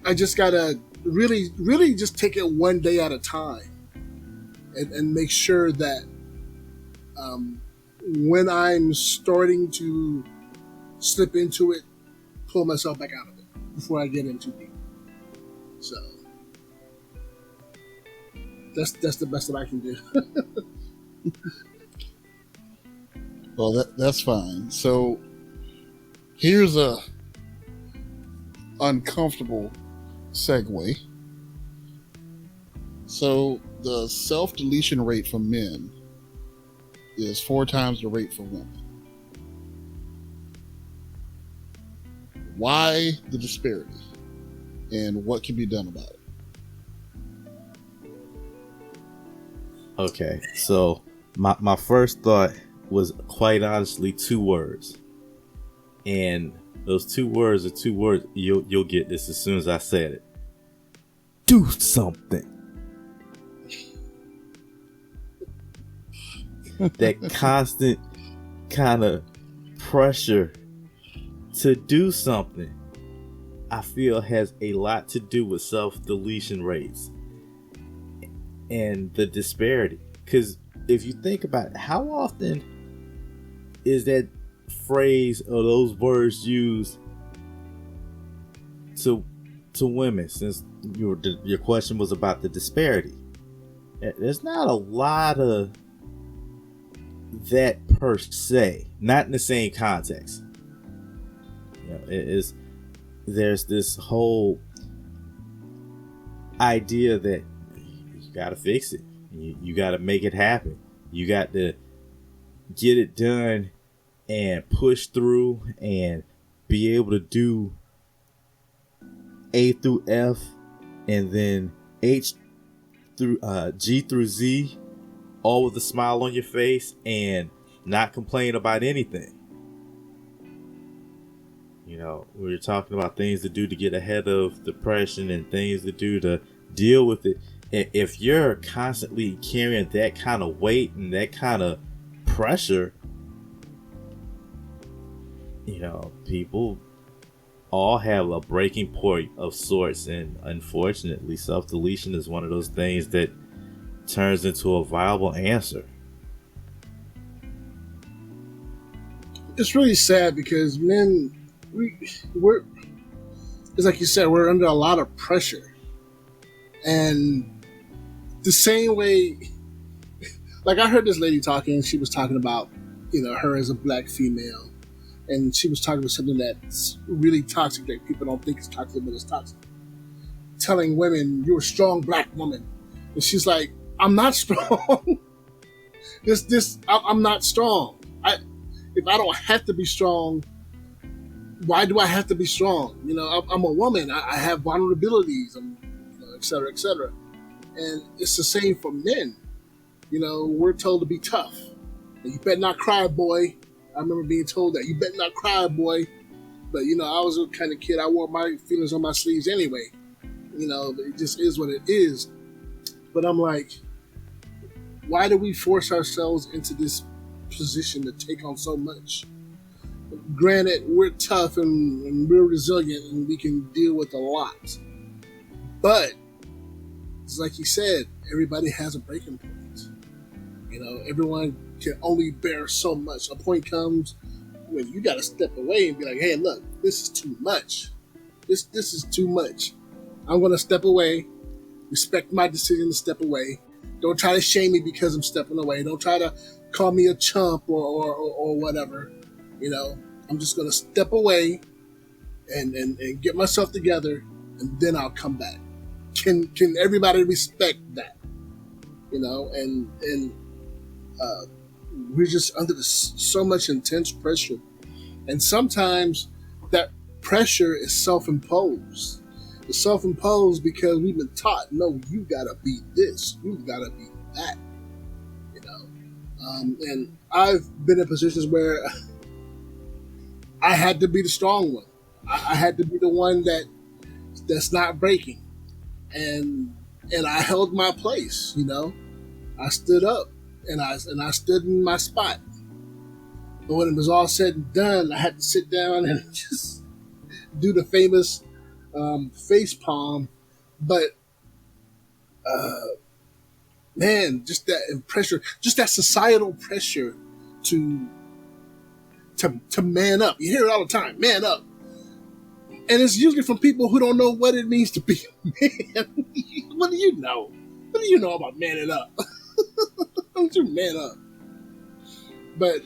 I just gotta really, really just take it one day at a time and make sure that when I'm starting to slip into it, pull myself back out of it before I get in too deep. So that's the best that I can do. Well, that's fine. So here's a uncomfortable segue. So the self-deletion rate for men is 4 times the rate for women. Why the disparity? And what can be done about it? Okay, so my first thought was quite honestly 2 words. And those 2 words are 2 words. You'll get this as soon as I said it. Do something. That constant kind of pressure to do something, I feel, has a lot to do with self-deletion rates and the disparity. Because if you think about it, how often is that phrase or those words used to women? Since your question was about the disparity, there's not a lot of that per se, not in the same context. There's this whole idea that you gotta fix it, you gotta make it happen, you got to get it done and push through and be able to do A through F and then H through G through Z, all with a smile on your face and not complain about anything. You know, we're talking about things to do to get ahead of depression and things to do to deal with it. If you're constantly carrying that kind of weight and that kind of pressure, you know, people all have a breaking point of sorts, and unfortunately self-deletion is one of those things that turns into a viable answer. It's really sad because men, we're it's like you said, we're under a lot of pressure, and the same way, like I heard this lady talking, she was talking about, you know, her as a black female, and she was talking about something that's really toxic that people don't think is toxic, but it's toxic. Telling women, "You're a strong black woman," and she's like, "I'm not strong. I'm not strong. If I don't have to be strong, why do I have to be strong? You know, I'm a woman. I have vulnerabilities, and you know, et cetera, et cetera." And it's the same for men. You know, we're told to be tough. And you better not cry, boy. I remember being told that. You better not cry, boy. But, you know, I was a kind of kid. I wore my feelings on my sleeves anyway. You know, it just is what it is. But I'm like, why do we force ourselves into this position to take on so much? Granted, we're tough and we're resilient and we can deal with a lot. But it's like you said, everybody has a breaking point. You know, everyone can only bear so much. A point comes when you got to step away and be like, "Hey, look, this is too much. This is too much. I'm going to step away. Respect my decision to step away. Don't try to shame me because I'm stepping away. Don't try to call me a chump or whatever. You know, I'm just going to step away and get myself together, and then I'll come back." Can everybody respect that? You know, and we're just under so much intense pressure, and sometimes that pressure is self-imposed. It's self-imposed because we've been taught, no, you gotta be this, you gotta be that. You know, and I've been in positions where I had to be the strong one. I had to be the one that's not breaking. And I held my place, you know. I stood up and I stood in my spot. But when it was all said and done, I had to sit down and just do the famous face palm. But man, just that pressure, just that societal pressure to man up. You hear it all the time, man up. And it's usually from people who don't know what it means to be a man. What do you know? What do you know about manning up? Don't you man up? But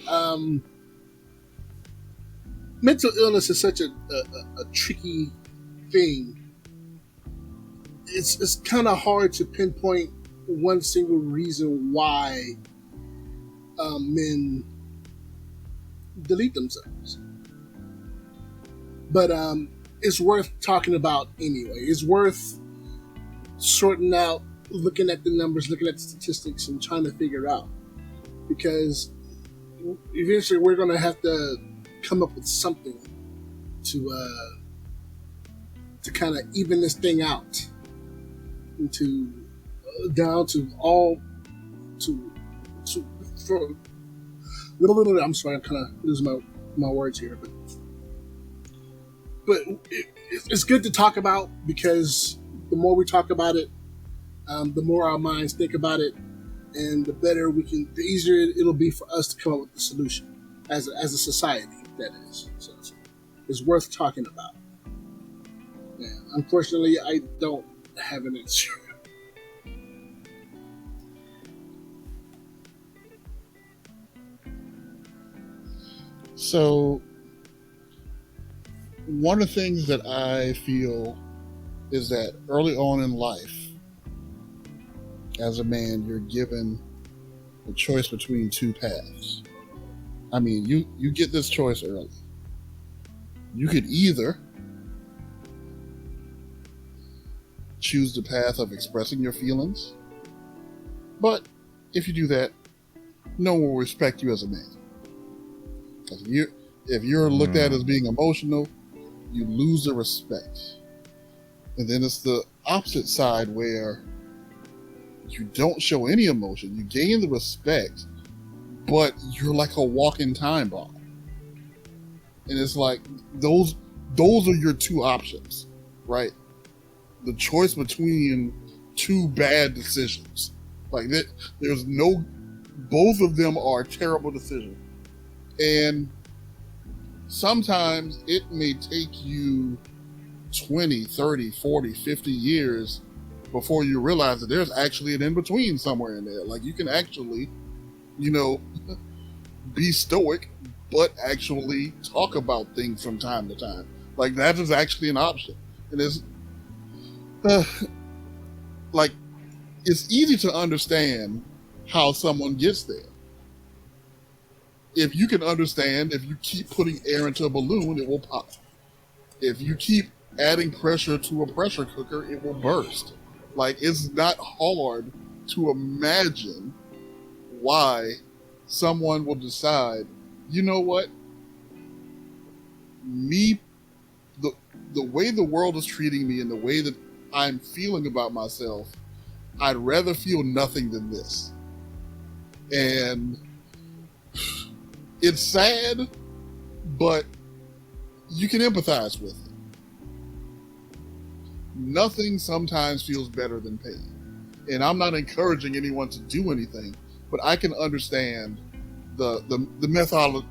mental illness is such a tricky thing. It's kind of hard to pinpoint one single reason why men delete themselves. But it's worth talking about anyway. It's worth sorting out, looking at the numbers, looking at the statistics, and trying to figure out. Because eventually we're going to have to come up with something to kind of even this thing out into down to all to for. I'm sorry, I'm kind of losing my words here, but it's good to talk about, because the more we talk about it, the more our minds think about it, and the better the easier it'll be for us to come up with the solution as a society. That is, so it's worth talking about. Yeah, unfortunately, I don't have an answer. So, one of the things that I feel is that early on in life, as a man, you're given a choice between two paths. I mean, you get this choice early. You could either choose the path of expressing your feelings, but if you do that, no one will respect you as a man. Because if you're looked at as being emotional, you lose the respect. And then it's the opposite side where you don't show any emotion, you gain the respect, but you're like a walking time bomb. And it's like those are your two options, right? The choice between two bad decisions. Like there's no, both of them are terrible decisions. And sometimes it may take you 20, 30, 40, 50 years before you realize that there's actually an in-between somewhere in there. Like you can actually, be stoic, but actually talk about things from time to time. Like that is actually an option. And it's like, it's easy to understand how someone gets there. If you can understand, if you keep putting air into a balloon, it will pop. If you keep adding pressure to a pressure cooker, it will burst. Like, it's not hard to imagine why someone will decide, you know what? The way the world is treating me and the way that I'm feeling about myself, I'd rather feel nothing than this. And it's sad, but you can empathize with it. Nothing sometimes feels better than pain. And I'm not encouraging anyone to do anything, but I can understand the methodology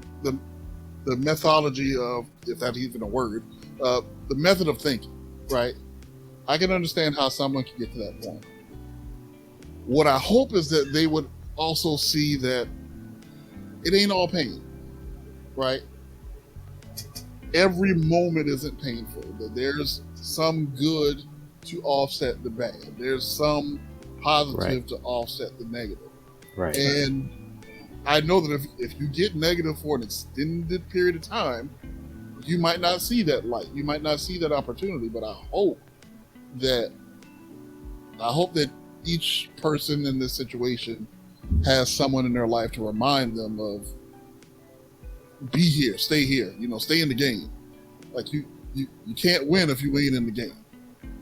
of, if that's even a word, the method of thinking, right? I can understand how someone can get to that point. What I hope is that they would also see that it ain't all pain, right? Every moment isn't painful. That there's some good to offset the bad. There's some positive to offset the negative. Right. And I know that if you get negative for an extended period of time, you might not see that light. You might not see that opportunity. But I hope that each person in this situation has someone in their life to remind them of, be here, stay here, stay in the game. Like you can't win if you ain't in the game.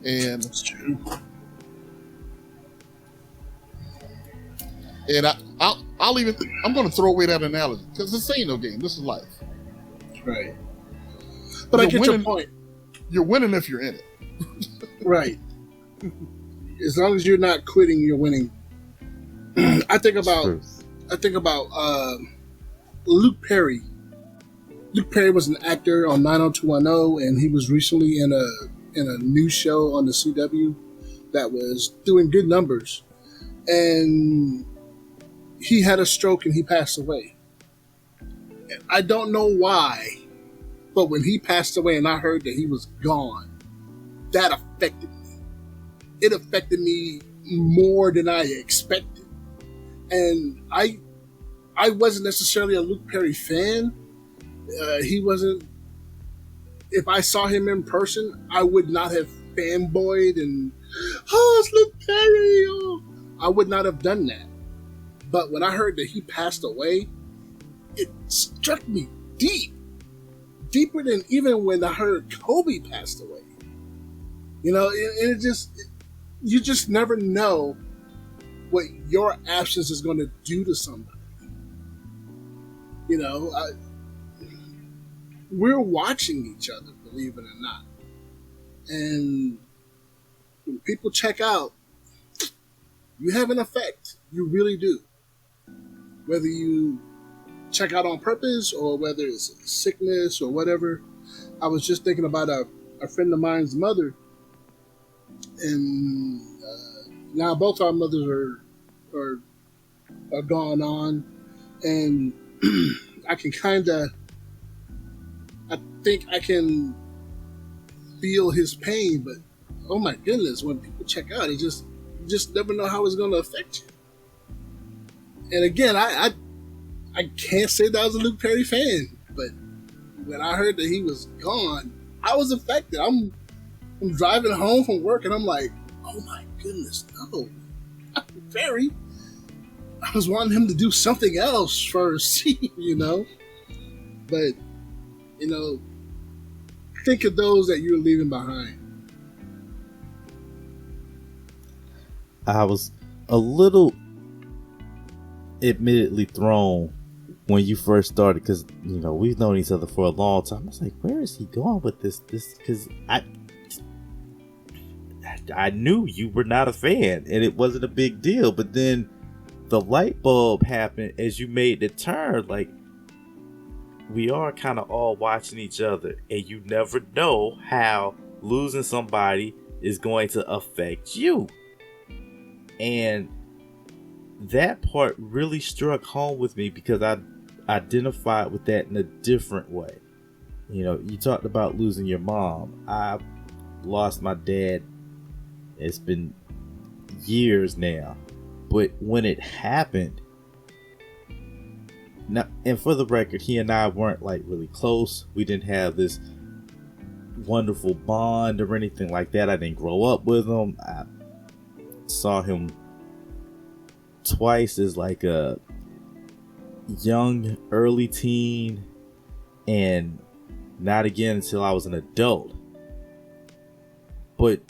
And That's true. And I'm going to throw away that analogy because this ain't no game. This is life. Right. But I get your point. You're winning if you're in it. Right. As long as you're not quitting, you're winning. I think about Luke Perry. Luke Perry was an actor on 90210, and he was recently in a new show on the CW that was doing good numbers. And he had a stroke and he passed away. And I don't know why, but when he passed away and I heard that he was gone, that affected me. It affected me more than I expected. And I wasn't necessarily a Luke Perry fan. He wasn't. If I saw him in person, I would not have fanboyed and, oh, it's Luke Perry. Oh. I would not have done that. But when I heard that he passed away, it struck me deep. Deeper than even when I heard Kobe passed away. You just never know what your absence is going to do to somebody. We're watching each other, believe it or not. And when people check out, you have an effect. You really do. Whether you check out on purpose or whether it's sickness or whatever. I was just thinking about a friend of mine's mother. And now both our mothers are gone on. And I think I can feel his pain, but oh my goodness, when people check out, you just never know how it's going to affect you. And again, I I can't say that I was a Luke Perry fan, but when I heard that he was gone, I was affected. I'm driving home from work and I'm like, oh my goodness, no, not Luke Perry. I was wanting him to do something else first, you know. But, you know, think of those that you're leaving behind. I was a little admittedly thrown when you first started, because you know we've known each other for a long time. I was like, where is he going with this? Because I knew you were not a fan, and it wasn't a big deal. But then the light bulb happened as you made the turn. Like, we are kind of all watching each other, and you never know how losing somebody is going to affect you. And that part really struck home with me because I identified with that in a different way. You know, you talked about losing your mom. I lost my dad. It's been years now. But when it happened, now, and for the record, he and I weren't like really close. We didn't have this wonderful bond or anything like that. I didn't grow up with him. I saw him twice as like a young early teen, and not again until I was an adult. But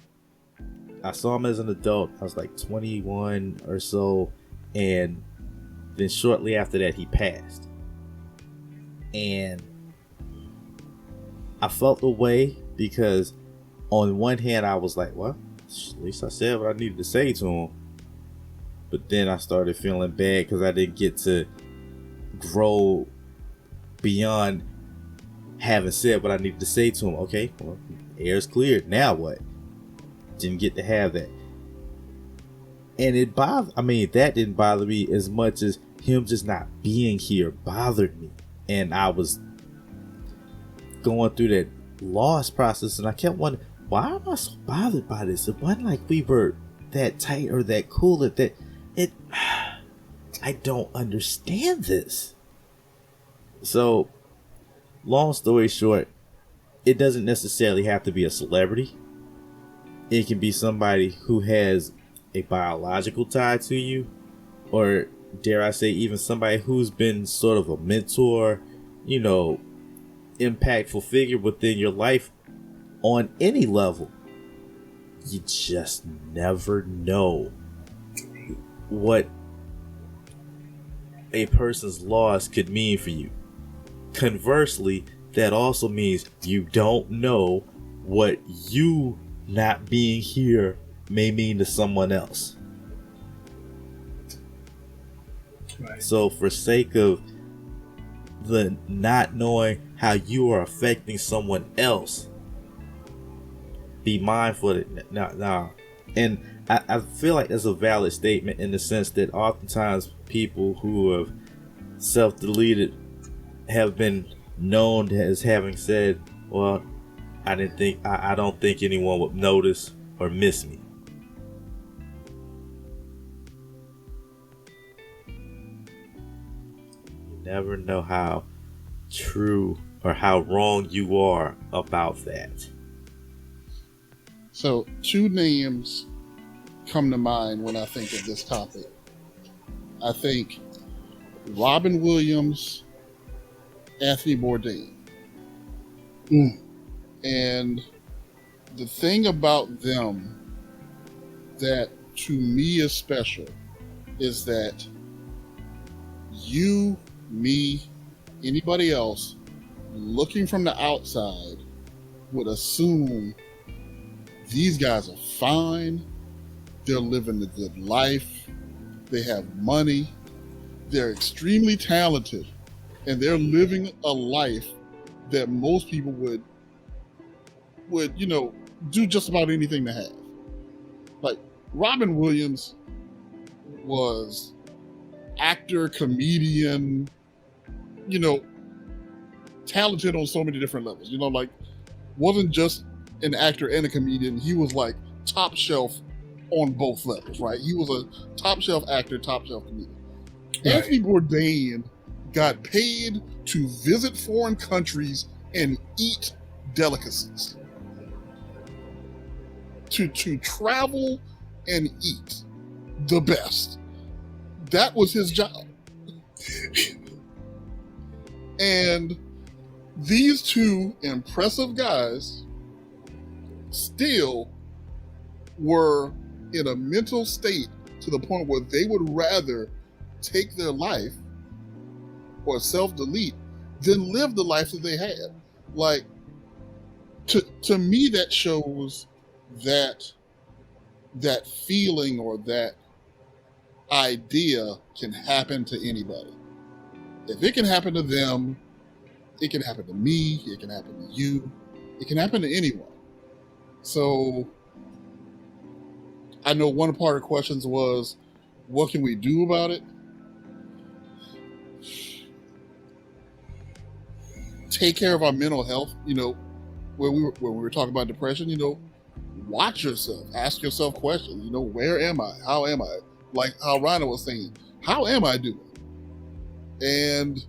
I saw him as an adult. I was like 21 or so, and then shortly after that he passed. And I felt the way because on one hand I was like, well, at least I said what I needed to say to him. But then I started feeling bad because I didn't get to grow beyond having said what I needed to say to him. Okay, well, air's cleared. Now what? Didn't get to have that. And that didn't bother me as much as him just not being here bothered me. And I was going through that loss process, and I kept wondering, why am I so bothered by this? It wasn't like we were that tight or that cool I don't understand this. So, long story short, it doesn't necessarily have to be a celebrity. It can be somebody who has a biological tie to you, or dare I say even somebody who's been sort of a mentor, you know, impactful figure within your life on any level. You just never know what a person's loss could mean for you. Conversely, that also means you don't know what you not being here may mean to someone else. Right. So for sake of the not knowing how you are affecting someone else, be mindful that now. And I feel like that's a valid statement in the sense that oftentimes people who have self-deleted have been known as having said, well, I don't think anyone would notice or miss me. You never know how true or how wrong you are about that. So, two names come to mind when I think of this topic. I think Robin Williams, Anthony Bourdain. And the thing about them that to me is special is that you, me, anybody else looking from the outside would assume these guys are fine, they're living a good life, they have money, they're extremely talented, and they're living a life that most people would do just about anything to have. Like, Robin Williams was actor, comedian, talented on so many different levels. Wasn't just an actor and a comedian. He was like top shelf on both levels, right? He was a top shelf actor, top shelf comedian. Right. Anthony Bourdain got paid to visit foreign countries and eat delicacies. To travel and eat the best. That was his job. And these two impressive guys still were in a mental state to the point where they would rather take their life or self-delete than live the life that they had. Like, to me, that shows that feeling or that idea can happen to anybody. If it can happen to them, it can happen to me, it can happen to you, it can happen to anyone. So I know one part of the questions was, what can we do about it? Take care of our mental health. When we were talking about depression, watch yourself, ask yourself questions. Where am I? How am I? Like how Rhino was saying, how am I doing? And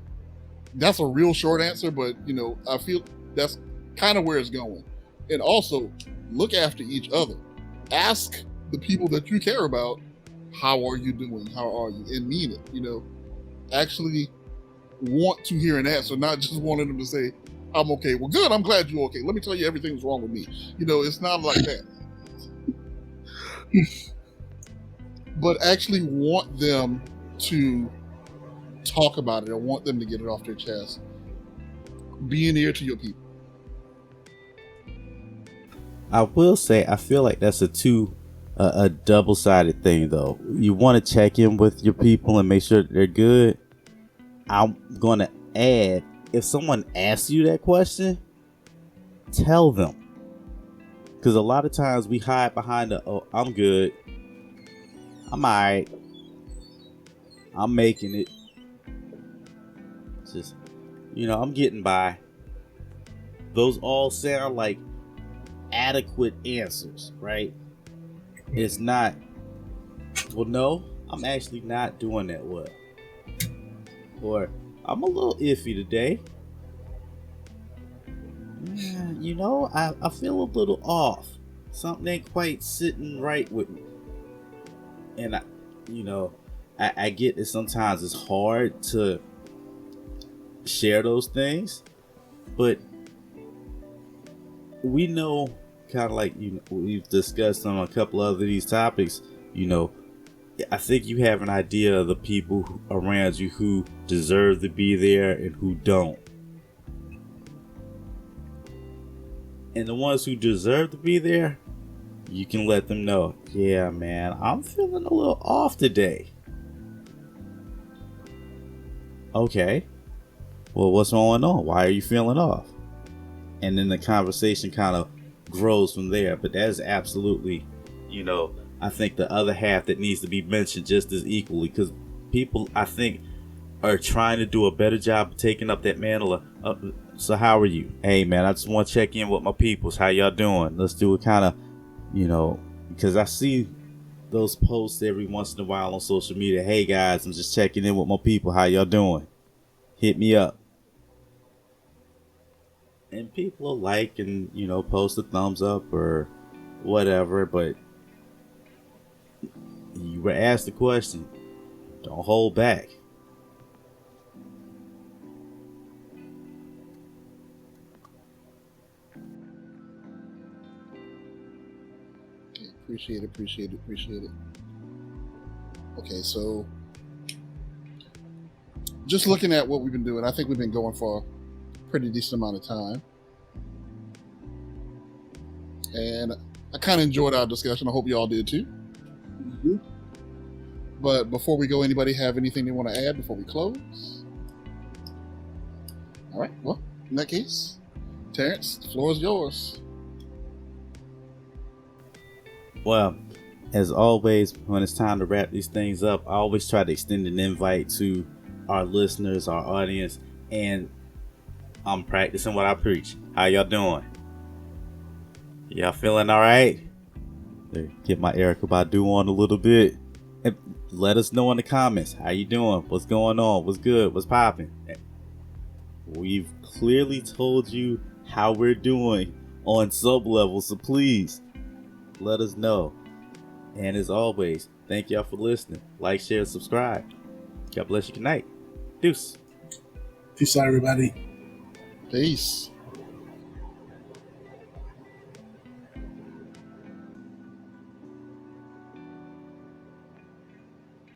that's a real short answer, but I feel that's kind of where it's going. And also, look after each other. Ask the people that you care about, how are you doing? How are you? And mean it. Actually want to hear an answer, not just wanting them to say, I'm okay. Well, good. I'm glad you're okay. Let me tell you everything's wrong with me. It's not like that. But actually want them to talk about it. I want them to get it off their chest. Be an ear to your people. I will say, I feel like that's a double-sided thing, though. You want to check in with your people and make sure that they're good. I'm going to add, if someone asks you that question, tell them. Because a lot of times we hide behind oh, I'm good. I'm alright. I'm making it. It's just, I'm getting by. Those all sound like adequate answers, right? It's not, well, no, I'm actually not doing that well. Or, I'm a little iffy today. Yeah, I feel a little off. Something ain't quite sitting right with me. And I get that sometimes it's hard to share those things, but we know, kind of like we've discussed on a couple of these topics, I think you have an idea of the people around you who deserve to be there and who don't. And the ones who deserve to be there, you can let them know, yeah, man, I'm feeling a little off today. Okay. Well, what's going on? Why are you feeling off? And then the conversation kind of grows from there. But that is absolutely, I think the other half that needs to be mentioned just as equally, because people, I think, are trying to do a better job of taking up that mantle of, so how are you? Hey, man, I just want to check in with my peoples. How y'all doing? Let's do it kind of, because I see those posts every once in a while on social media. Hey, guys, I'm just checking in with my people. How y'all doing? Hit me up. And people will like and, post a thumbs up or whatever, but you were asked the question. Don't hold back. Appreciate it. Okay, so just looking at what we've been doing, I think we've been going for a pretty decent amount of time. And I kind of enjoyed our discussion. I hope you all did too. Mm-hmm. But before we go, anybody have anything they want to add before we close? All right, well, in that case, Terrence, the floor is yours. Well, as always, when it's time to wrap these things up, I always try to extend an invite to our listeners, our audience, and I'm practicing what I preach. How y'all doing? Y'all feeling all right? Get my Erykah Badu on a little bit. And let us know in the comments. How you doing? What's going on? What's good? What's popping? We've clearly told you how we're doing on sub level, so please let us know. And as always, thank y'all for listening. Like, share, subscribe. God bless you. Good night. Deuce. Peace out, everybody. Peace.